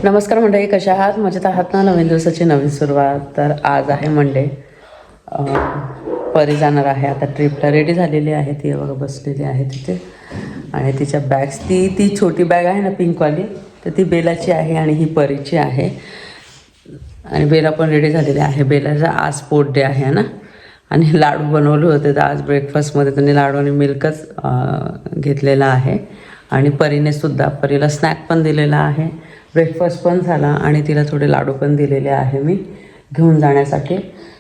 नमस्कार मंडळी, कशा आहात? मजेत आहात ना? नवीन दिवसाची नवीन सुरुवात. तर आज आहे मंडे. परी जाणार आहे आता ट्रिपला. रेडी झालेली आहे ती, बघा बसलेली आहे तिथे. आणि तिच्या बॅग्स, ती छोटी बॅग आहे ना पिंकवाली, तर ती बेलाची आहे आणि ही परीची आहे. आणि बेला पण रेडी झालेली आहे. बेलाचा आज स्पोर्ट डे आहे ना. आणि लाडू बनवले होते, तर आज ब्रेकफास्टमध्ये त्यांनी लाडू आणि मिल्कच घेतलेला आहे. आणि परीला स्नॅक पण दिलेला आहे, ब्रेकफास्ट पण झाला आणि तिला थोडे लाडू पण दिलेले आहे मी घेऊन जाण्यासाठी.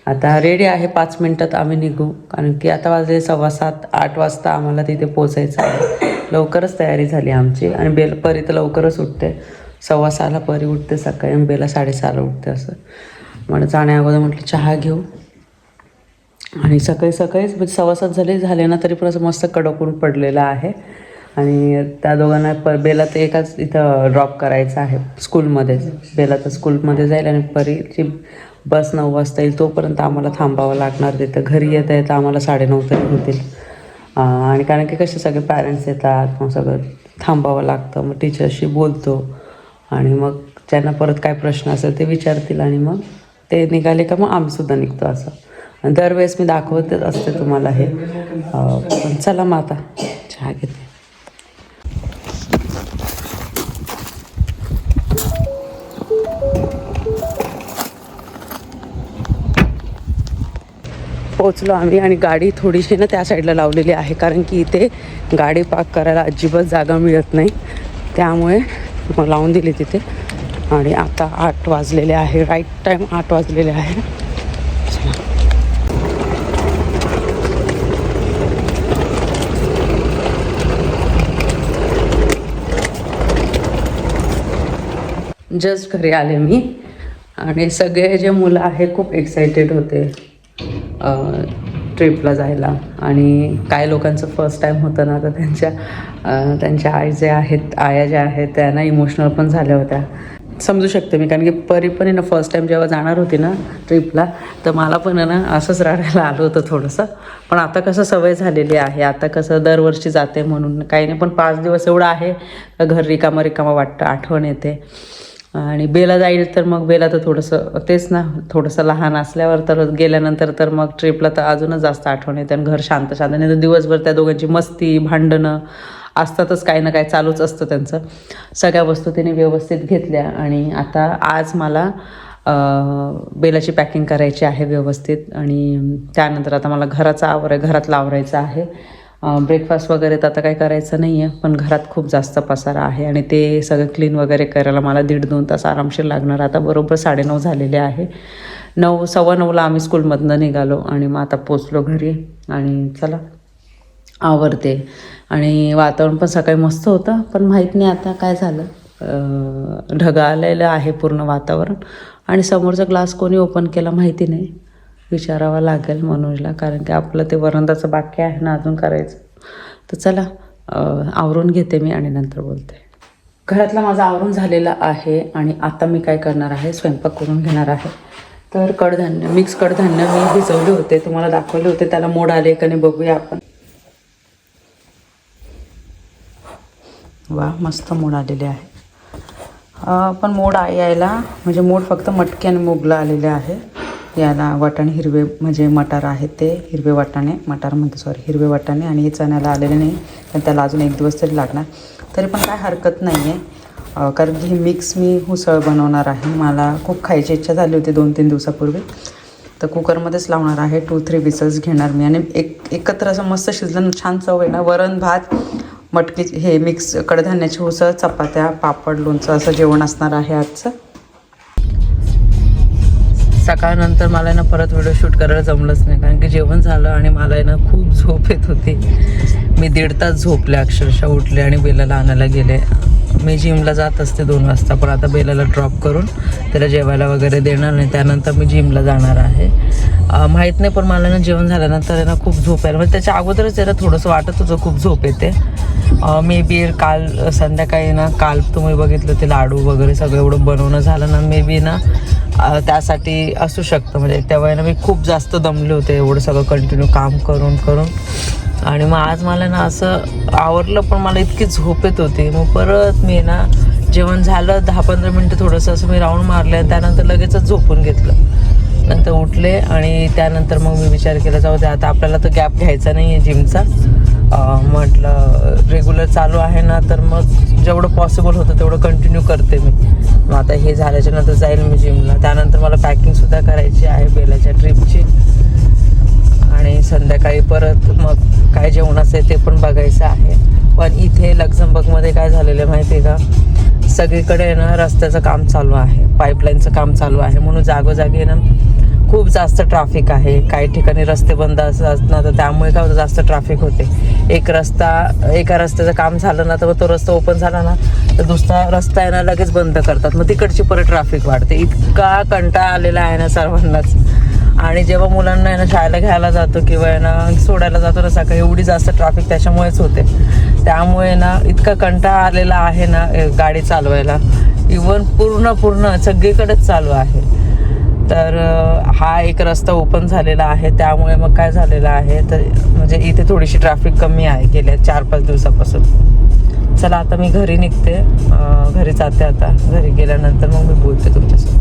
आता रेडी आहे, 5 मिनटात आम्ही निघू, कारण की आता वाजले 7:15-8 वाजता आम्हाला तिथे पोचायचं आहे. लवकरच तयारी झाली आमची. आणि परी तर लवकरच उठते, 6:15ला परी उठते सकाळी आणि बेला 6:30ला उठते. असं म्हणून जाण्या अगोदर म्हटलं चहा घेऊ. आणि सकाळीच 6:15 झाले ना, तरी पण असं मस्त कडक ऊन पडलेलं आहे. आणि त्या दोघांना बेला तर एकाच इथं ड्रॉप करायचं आहे स्कूलमध्येच. बेला तर स्कूलमध्ये जाईल आणि परीची बस 9 वाजता येईल, तोपर्यंत आम्हाला थांबावं लागणार तिथं. घरी येता येतं आम्हाला 9:30 तरी होतील. आणि कारण की कसे सगळे पॅरेंट्स येतात, मग सगळं थांबावं लागतं. मग टीचरशी बोलतो आणि मग ज्यांना परत काय प्रश्न असेल ते विचारतील आणि मग ते निघाले का मग आम्हीसुद्धा निघतो. असं दरवेळेस मी दाखवतच असते तुम्हाला हे. पण चला मग आता चहा घेते. पोचलो आम्ही आणि गाडी थोडीशी ना त्या साईडला लावलेली आहे, कारण की इथे गाडी पार्क करायला अजिबात जागा मिळत नाही. त्यामुळे मग लावून दिली तिथे. आणि आता 8 वाजलेले आहे, राईट टाईम 8 वाजलेले आहे. जस्ट घरी आले मी आणि सगळे जे मुलं आहे खूप एक्सायटेड होते ट्रिपला जायला. आणि काही लोकांचं फर्स्ट टाईम होतं ना, तर त्यांच्या आया ज्या आहेत त्यांना इमोशनल पण झाल्या होत्या. समजू शकते मी, कारण की परी पण आहे ना फर्स्ट टाईम जेव्हा जाणार होती ना ट्रिपला, तर मला पण आहे ना असंच रडायला आलं होतं थोडंसं. पण आता कसं सवय झालेली आहे, आता कसं दरवर्षी जाते म्हणून काही नाही. पण 5 दिवस एवढं आहे का घर रिकामा वाटतं, आठवण येते. आणि बेला जाईल तर मग बेला तर थोडंसं तेच ना, थोडंसं लहान असल्यावर तर गेल्यानंतर तर मग ट्रिपला तर अजूनच जास्त आठवण येते. आणि घर शांत नाही तर दिवसभर त्या दोघांची मस्ती भांडणं असतातच, काही ना काही चालूच असतं त्यांचं. सगळ्या वस्तू त्यांनी व्यवस्थित घेतल्या. आणि आता आज मला बेलाची पॅकिंग करायची आहे व्यवस्थित. आणि त्यानंतर आता मला घरातलं आवरायचं आहे. ब्रेकफास्ट वगैरे तर आता काही करायचं नाही आहे, पण घरात खूप जास्त पसारा आहे आणि ते सगळं क्लीन वगैरे करायला मला 1.5-2 तास आरामशीर लागणार. आता बरोबर 9:30 झालेले आहे. 9:15ला आम्ही स्कूलमधनं निघालो आणि मग आता पोचलो घरी. आणि चला आवरते. आणि वातावरण पण सकाळी मस्त होतं, पण माहीत नाही आता काय झालं, ढगाळलेलं आहे पूर्ण वातावरण. आणि समोरचा ग्लास कोणी ओपन केला माहिती नाही, विचारावं लागेल मनोजला, कारण की आपलं ते वरंदाचं बाकी आहे ना अजून करायचं. तर चला आवरून घेते मी आणि नंतर बोलते. घरातलं माझं आवरून झालेलं आहे आणि आता मी काय करणार आहे, स्वयंपाक करून घेणार आहे. तर मिक्स कडधान्य मी भिजवले होते, तुम्हाला दाखवले होते. त्याला मोड आले का नाही बघूया आपण. वा, मस्त मोड आलेले आहे. पण मोड यायला म्हणजे मोड फक्त मटकी आणि मुगला आलेले आहे. याला वाटाणे हिरवे म्हणजे मटार आहेत, ते हिरवे वाटाणे हिरवे वाटाणे. आणि हे चण्याला आलेले नाही, पण त्याला अजून 1 दिवस तरी लागणार. तरी पण काय हरकत नाही आहे, कारण की ही मिक्स मी उसळ बनवणार आहे. मला खूप खायची इच्छा झाली होती 2-3 दिवसापूर्वी. तर कुकरमध्येच लावणार आहे, 2-3 विसल्स घेणार मी. आणि एकत्र असं मस्त शिजलं, छान चव आहे ना. वरण भात, मटकी, हे मिक्स कडधान्याची उसळ, चपात्या, पापड, लोणचं असं जेवण असणार आहे आजचं. सकाळनंतर मला ना परत व्हिडिओ शूट करायला जमलंच नाही, कारण की जेवण झालं आणि मला ना खूप झोप येत होती. मी 1.5 तास झोपले, अक्षरशः उठले आणि बेलाला आणायला गेले. मी जिमला जात असते 2 वाजता, पण आता बेलाला ड्रॉप करून त्याला जेवायला वगैरे देणार नाही, त्यानंतर मी जिमला जाणार आहे. माहीत नाही, पण मला ना जेवण झाल्यानंतर ना खूप झोप यायला, म्हणजे त्याच्या अगोदरच त्याला थोडंसं वाटत होतं खूप झोप येते. मे बी काल संध्याकाळी ना, काल तुम्ही बघितलं ते लाडू वगैरे सगळं एवढं बनवणं झालं ना, मे बी ना त्यासाठी असू शकतं. म्हणजे तेव्हा ना मी खूप जास्त दमले होते, एवढं सगळं कंटिन्यू काम करून. आणि मग आज मला ना असं आवरलं, पण मला इतकी झोप येत होती. मग परत मी ना जेवण झालं 10-15 मिनटं थोडंसं असं मी राऊंड मारलं, त्यानंतर लगेचच झोपून घेतलं. नंतर उठले आणि त्यानंतर मग मी विचार केला, जाऊ दे आता आपल्याला तो गॅप घ्यायचा नाही आहे जिमचा. म्हटलं रेग्युलर चालू आहे ना, तर मग जेवढं पॉसिबल होतं तेवढं कंटिन्यू करते मी. मग आता हे झाल्याच्या नंतर जाईल मी जिमला. त्यानंतर मला पॅकिंगसुद्धा करायची आहे बेलाच्या ट्रिपची, आणि संध्याकाळी परत मग काय जेवणाचं आहे ते पण बघायचं आहे. पण इथे लक्झमबर्गमध्ये काय झालेलं आहे माहिती आहे का, सगळीकडे ना रस्त्याचं काम चालू आहे, पाईपलाईनचं काम चालू आहे, म्हणून जागोजागी ना खूप जास्त ट्रॅफिक आहे. काही ठिकाणी रस्ते बंद असतात ना, तर त्यामुळे काय होतं, जास्त ट्रॅफिक होते. एका रस्त्याचं काम झालं ना, तर तो रस्ता ओपन झाला ना, तर दुसरा रस्ता आहे ना लगेच बंद करतात. मग तिकडची परत ट्रॅफिक वाढते. इतका कंटाळा आलेला आहे ना सर्वांनाच. आणि जेव्हा मुलांना आहे ना शाळेला घ्यायला जातो किंवा आहे ना सोडायला जातो ना सकाळी, एवढी जास्त ट्रॅफिक त्याच्यामुळेच होते. त्यामुळे ना इतका कंटाळा आलेला आहे ना गाडी चालवायला. इवन पूर्ण सगळीकडेच चालू आहे. तर हा एक रस्ता ओपन झालेला आहे, त्यामुळे मग काय झालेलं आहे, तर म्हणजे इथे थोडीशी ट्रॅफिक कमी आहे गेल्या 4-5 दिवसापासून. चला आता मी घरी निघते, घरी जाते. आता घरी गेल्यानंतर मग मी बोलते तुमच्यासोबत.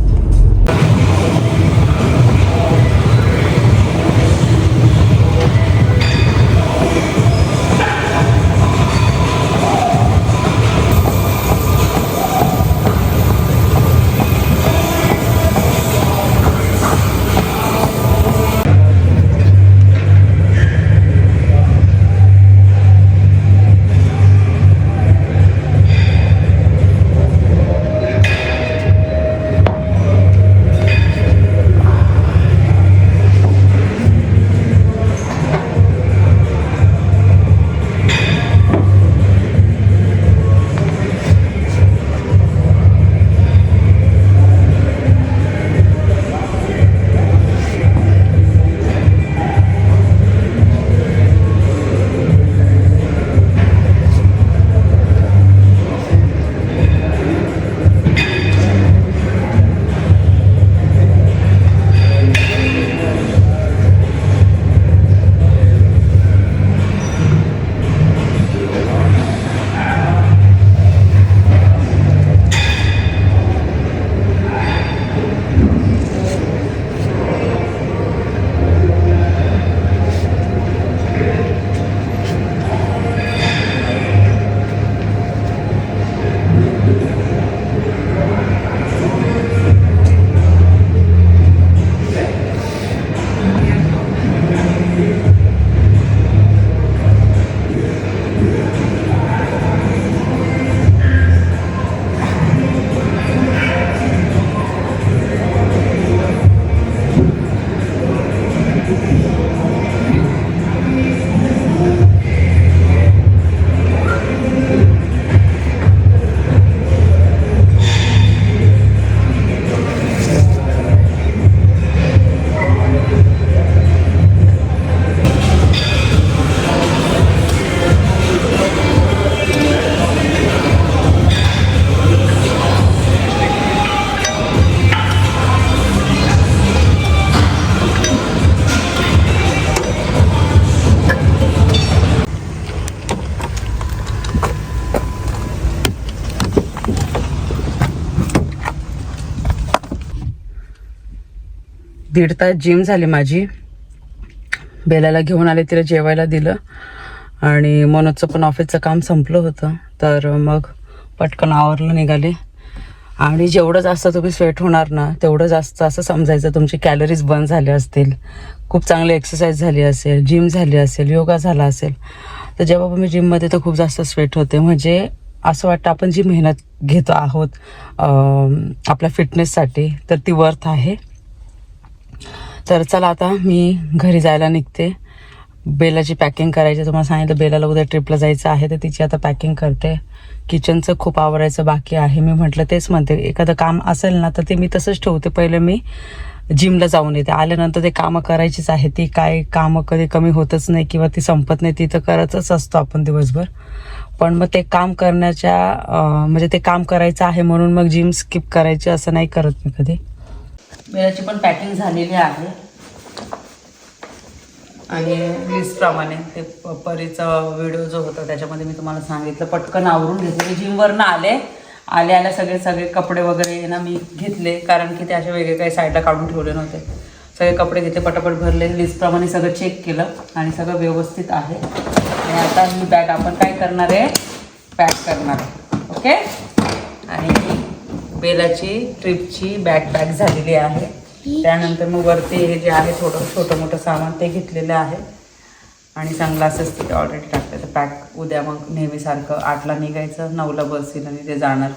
दीड तास जिम झाली माझी. बेलाला घेऊन आले, तिला जेवायला दिलं, आणि मनोजचं पण ऑफिसचं काम संपलं होतं, तर मग पटकन आवरलं निघाले. आणि जेवढं जास्त तुम्ही स्वेट होणार ना, तेवढं जास्त असं समजायचं तुमचे कॅलरीज बर्न झाले असतील, खूप चांगली एक्सरसाइज झाली असेल, जिम झाली असेल, योगा झाला असेल. तर जेव्हा पण मी जिममध्ये तर खूप जास्त स्वेट होते. म्हणजे असं वाटतं आपण जी मेहनत घेतो आहोत आपल्या फिटनेससाठी, तर ती वर्थ आहे. तर चला आता मी घरी जायला निघते. बेलाची पॅकिंग करायची, तुम्हाला सांगितलं बेलाला उद्या ट्रिपला जायचं आहे, तर तिची आता पॅकिंग करते. किचनचं खूप आवरायचं बाकी आहे. मी म्हटलं तेच म्हणते, एखादं काम असेल ना तर ते मी तसंच ठेवते, पहिले मी जिमला जाऊन येते, आल्यानंतर ते कामं करायचीच आहे. ती काय कामं कधी कमी होतच नाही किंवा ती संपत नाही, ती तर करतच असतो आपण दिवसभर. पण मग ते काम करण्याच्या म्हणजे ते काम करायचं आहे म्हणून मग जिम स्किप करायची असं नाही करत मी कधी. बेलाची पण पॅकिंग झालेली आहे, आणि लिस्टप्रमाणे ते परीचा व्हिडिओ जो होता त्याच्यामध्ये मी तुम्हाला सांगितलं, पटकन आवरून घेतलं. मी जिमवरनं आले आले आल्या सगळे सगळे कपडे वगैरे ना मी घेतले, कारण की ते असे वेगळे काही साईडला काढून ठेवले नव्हते. सगळे कपडे घेतले, पटापट भरले, लिस्टप्रमाणे सगळं चेक केलं आणि सगळं व्यवस्थित आहे. आणि आता ही बॅग आपण काय करणार आहे, पॅक करणार आहे. ओके. आणि बेलाची ट्रिपची बॅग पॅक झालेली आहे. त्यानंतर मग वरती हे जे आहे थोडं छोटं मोठं सामान ते घेतलेलं आहे. आणि सनग्लासेस तिथे ऑलरेडी टाकले. तर पॅक उद्या मग नेहमीसारखं 8ला निघायचं, 9ला बस येईल आणि ते जाणार.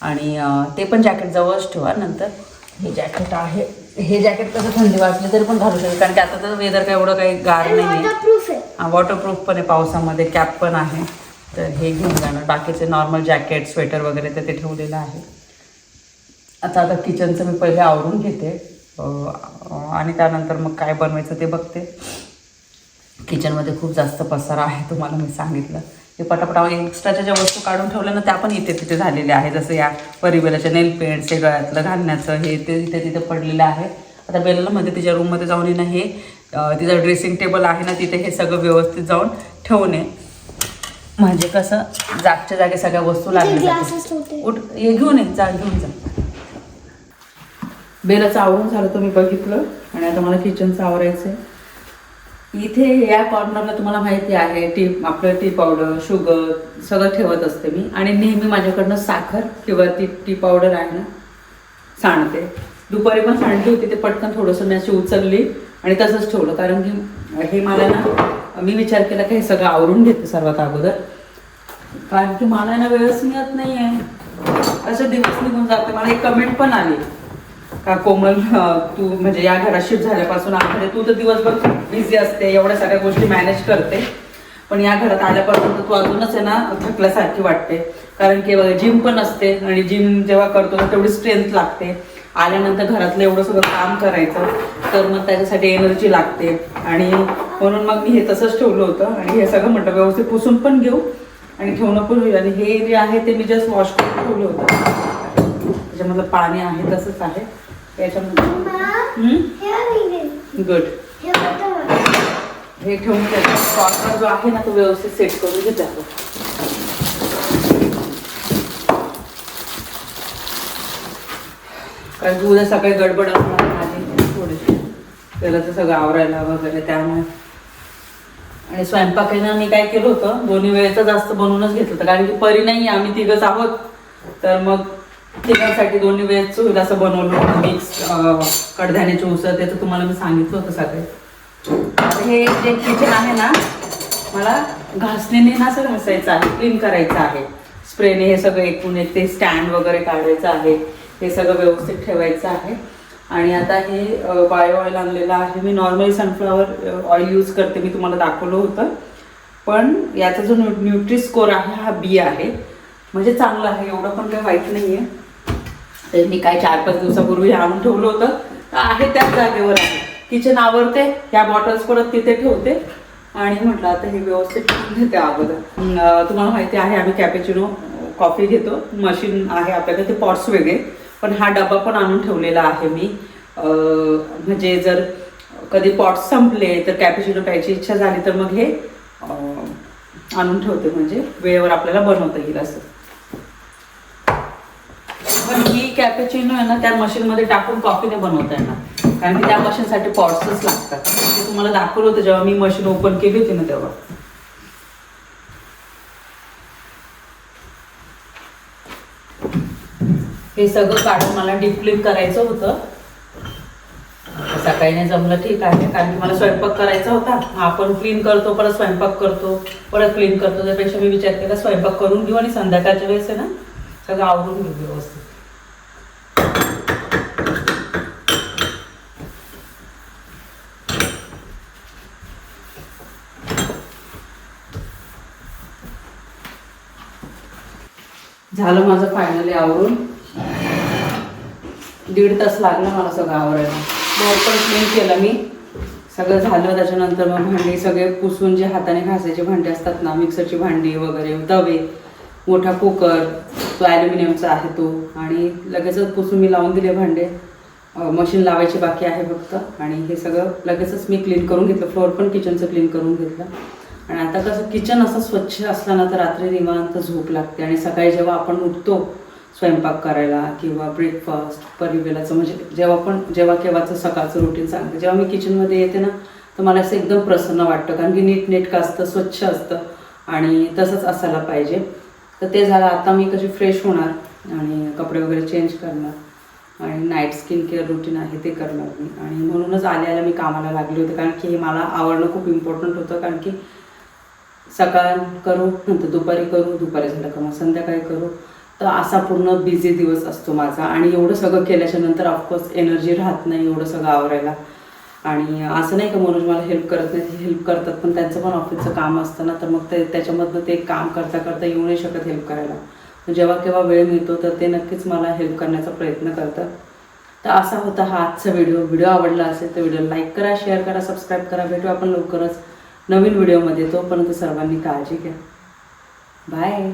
आणि ते पण जॅकेट जवळच ठेवा. नंतर हे जॅकेट आहे, हे जॅकेट कसं थंडी वाजली तरी पण घालू शकतो, कारण की आता तर वेदर काय एवढं काही गार नाही आहे. हां, वॉटरप्रूफ पण आहे पावसामध्ये, कॅप पण आहे. तर हे घेऊन जाणार. बाकीचे नॉर्मल जॅकेट स्वेटर वगैरे तर ते ठेवलेलं आहे. आता किचनचं मी पहिले आवरून घेते आणि त्यानंतर मग काय बनवायचं ते बघते. किचनमध्ये खूप जास्त पसारा आहे, तुम्हाला मी सांगितलं. हे पटापटा एक्स्ट्राच्या ज्या वस्तू काढून ठेवल्या ना त्या पण इथे तिथे झालेल्या आहे. जसं या परिबेलाच्या नेल पेंट्स, हे गळ्यातलं घालण्याचं हे ते इथे तिथे पडलेलं आहे. आता बेलाला मध्ये तिच्या रूममध्ये जाऊन ना हे तिचं ड्रेसिंग टेबल आहे ना तिथे हे सगळं व्यवस्थित जाऊन ठेवणे, म्हणजे कसं जागच्या जागे सगळ्या वस्तू लागल्या. उठ, हे घेऊन ये, जा घेऊन जा. बेलाचं आवरून झालं तुम्ही बघितलं. आणि आता मला किचनचं आवरायचं आहे. इथे या कॉर्नरला तुम्हाला माहिती आहे आपलं टी पावडर, शुगर सगळं ठेवत असते मी. आणि नेहमी माझ्याकडनं साखर किंवा टी पावडर आहे ना सांडते. दुपारी पण सांडली होती, ते पटकन थोडंसं मी अशी उचलली आणि तसंच ठेवलं, कारण की हे मला ना मी विचार केला की हे सगळं आवरून घेते सर्वात अगोदर, कारण की मला ना वेळच मिळत नाही आहे. असे दिवस निघून जाते. मला एक कमेंट पण आली का कोमल तू म्हणजे या घरात शिफ्ट झाल्यापासून आमच्याकडे तू तर दिवसभर बिझी असते, एवढ्या सगळ्या गोष्टी मॅनेज करते, पण या घरात आल्यापासून तू अजूनच आहे ना थकल्यासारखी वाटते, कारण की जिम पण असते आणि जिम जेव्हा करतो तर तेवढी स्ट्रेंथ लागते. आल्यानंतर घरातलं एवढं सगळं काम करायचं तर मग त्याच्यासाठी एनर्जी लागते. आणि म्हणून मग मी हे तसंच ठेवलं होतं. आणि हे सगळं म्हटलं व्यवस्थित पुसून पण घेऊ आणि ठेवणं पण होईल. आणि हे जे आहे ते मी जस्ट वॉश करून ठेवलं होतं, त्याच्यामधलं पाणी आहे तसंच आहे याच्यामध्ये. गुड. हे ठेवून त्याचा कॉर्नर जो आहे ना तो व्यवस्थित सेट करून घेते आपण. कारण की उद्या सकाळी गडबड असणार माझी थोडीशी, त्याला तर सगळं आवरायला वगैरे त्यामुळे. आणि स्वयंपाक आहे ना मी काय केलं होतं, दोन्ही वेळेचं जास्त बनवूनच घेतलं होतं, कारण की परी नाही आम्ही तिघंच आहोत, तर मग तिघांसाठी दोन्ही वेळेच होईल असं बनवलं होतं. मिक्स कडधान्याची उसळ ते तर तुम्हाला मी सांगितलं होतं सगळे. आता हे जे किचन आहे ना मला घासणीने ना असं घासायचं आहे, क्लीन करायचं आहे स्प्रेने. हे सगळं एकूण एक ते स्टँड वगैरे काढायचं आहे, हे सगळं व्यवस्थित ठेवायचं आहे. आणि आता हे बायो ऑइल आणलेलं आहे. मी नॉर्मली सनफ्लॉवर ऑइल यूज करते, मी तुम्हाला दाखवलं होतं. पण याचा जो न्यूट्री स्कोर आहे हा बी आहे, म्हणजे चांगलं आहे, एवढं पण काही वाईट नाही आहे. तर मी काय 4-5 दिवसापूर्वी आणून ठेवलं होतं, तर आहे त्याच जागेवर आहे. किचन आवरते, ह्या बॉटल्स परत तिथे ठेवते आणि म्हटलं आता हे व्यवस्थित ठेवून घेते अगोदर. तुम्हाला माहिती आहे आम्ही कॅपेचिनो कॉफी घेतो, मशीन आहे आपल्याकडे, ते पॉट्स वेगळे, पण हा डबा पण आणून ठेवलेला आहे मी. म्हणजे जर कधी पॉट्स संपले तर कॅपेचिनो प्यायची इच्छा झाली तर मग हे आणून ठेवते, म्हणजे वेळेवर आपल्याला बनवता येईल असं. पण ही कॅपेचिनो आहे ना त्या मशीनमध्ये टाकून कॉफीने बनवता येणार, कारण की त्या मशीनसाठी पॉट्सच लागतात. ते तुम्हाला दाखवलं होतं जेव्हा मी मशीन ओपन केली होती ना तेव्हा. हे सगळं काढून मला डीप क्लीन करायचं होतं. सकाळी नाही जमलं ठीक आहे, कारण की मला स्वयंपाक करायचा होता. आपण क्लीन करतो परत स्वयंपाक करतो परत क्लीन करतो, त्यापेक्षा मी विचार केला स्वयंपाक करून घेऊ आणि संध्याकाळच्या वेळेस आहे ना सगळं आवरून घेऊ व्यवस्थित. झालं माझं फायनली आवरून. 1.5 तास लागला मला सगळं आवरायला. डोअर पण क्लीन केलं मी, सगळं झालं. त्याच्यानंतर मग भांडी सगळे पुसून, जे हाताने घासायची भांडी असतात ना, मिक्सरची भांडी वगैरे, तवे, मोठा कुकर तो ॲल्युमिनियमचा आहे तो, आणि लगेचच पुसून मी लावून दिले भांडे. मशीन लावायची बाकी आहे फक्त. आणि हे सगळं लगेचच मी क्लीन करून घेतलं. फ्लोअर पण किचनचं क्लीन करून घेतलं. आणि आता कसं किचन असं स्वच्छ असलं ना तर रात्री निवांत झोप लागते. आणि सकाळी जेव्हा आपण उठतो स्वयंपाक करायला किंवा ब्रेकफास्ट परिवेलाचं म्हणजे जेव्हा केव्हाचं सकाळचं रुटीन सांगते. जेव्हा मी किचनमध्ये येते ना तर मला असं एकदम प्रसन्न वाटतं, कारण की नीटनेटकं असतं, स्वच्छ असतं आणि तसंच असायला पाहिजे. तर ते झालं. आता मी कशी फ्रेश होणार आणि कपडे वगैरे चेंज करणार आणि नाईट स्किन केअर रुटीन आहे ते करणार मी. आणि म्हणूनच आल्या मी कामाला लागले होते, कारण की हे मला आवडणं खूप इम्पॉर्टंट होतं. कारण की सकाळ करू, नंतर दुपारी करू, दुपारी झालं का मग संध्याकाळी करू, तर असा पूर्ण बिझी दिवस असतो माझा. आणि एवढं सगळं केल्याच्या नंतर ऑफकोर्स एनर्जी राहत नाही एवढं सगळं आवरायला. आणि असं नाही का मनोज मला हेल्प करत नाही, हेल्प करतात, पण त्यांचं पण ऑफिसचं काम असतं ना, तर मग त्याच्यामधनं ते काम करता करता येऊ नाही शकत हेल्प करायला. जेव्हा केव्हा वेळ मिळतो तर ते नक्कीच मला हेल्प करण्याचा प्रयत्न करतात. तर असा होता हा आजचा व्हिडिओ आवडला असेल तर व्हिडिओ लाईक करा, शेअर करा, सबस्क्राईब करा. भेटू आपण लवकरच नवीन व्हिडिओमध्ये. तोपर्यंत सर्वांनी काळजी घ्या. बाय.